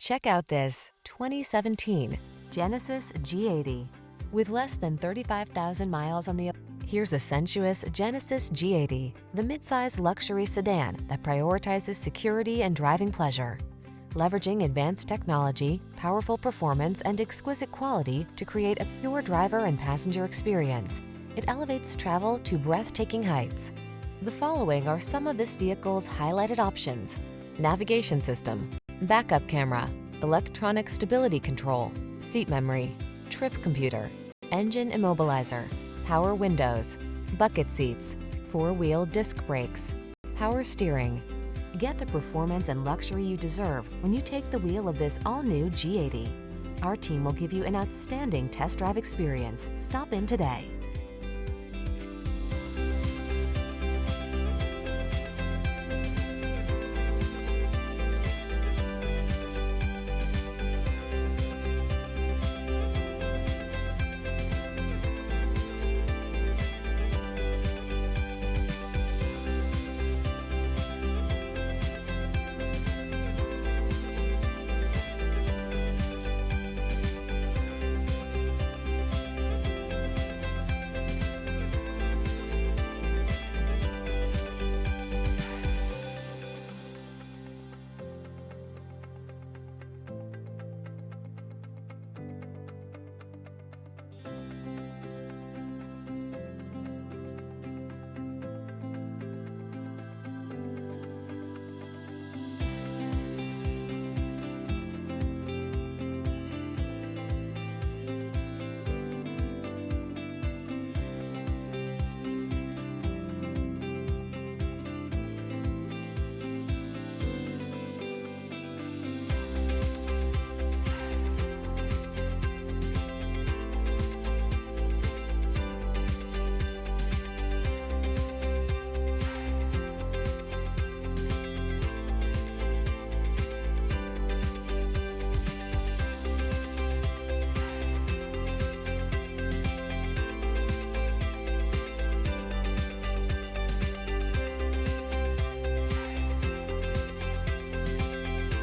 Check out this 2017 Genesis G80. With less than 35,000 miles on the... Here's a sensuous Genesis G80, the midsize luxury sedan that prioritizes security and driving pleasure. Leveraging advanced technology, powerful performance, and exquisite quality to create a pure driver and passenger experience, it elevates travel to breathtaking heights. The following are some of this vehicle's highlighted options: navigation system, backup camera, electronic stability control, seat memory, trip computer, engine immobilizer, power windows, bucket seats, four-wheel disc brakes, power steering. Get the performance and luxury you deserve when you take the wheel of this all-new G80. Our team will give you an outstanding test drive experience. Stop in today.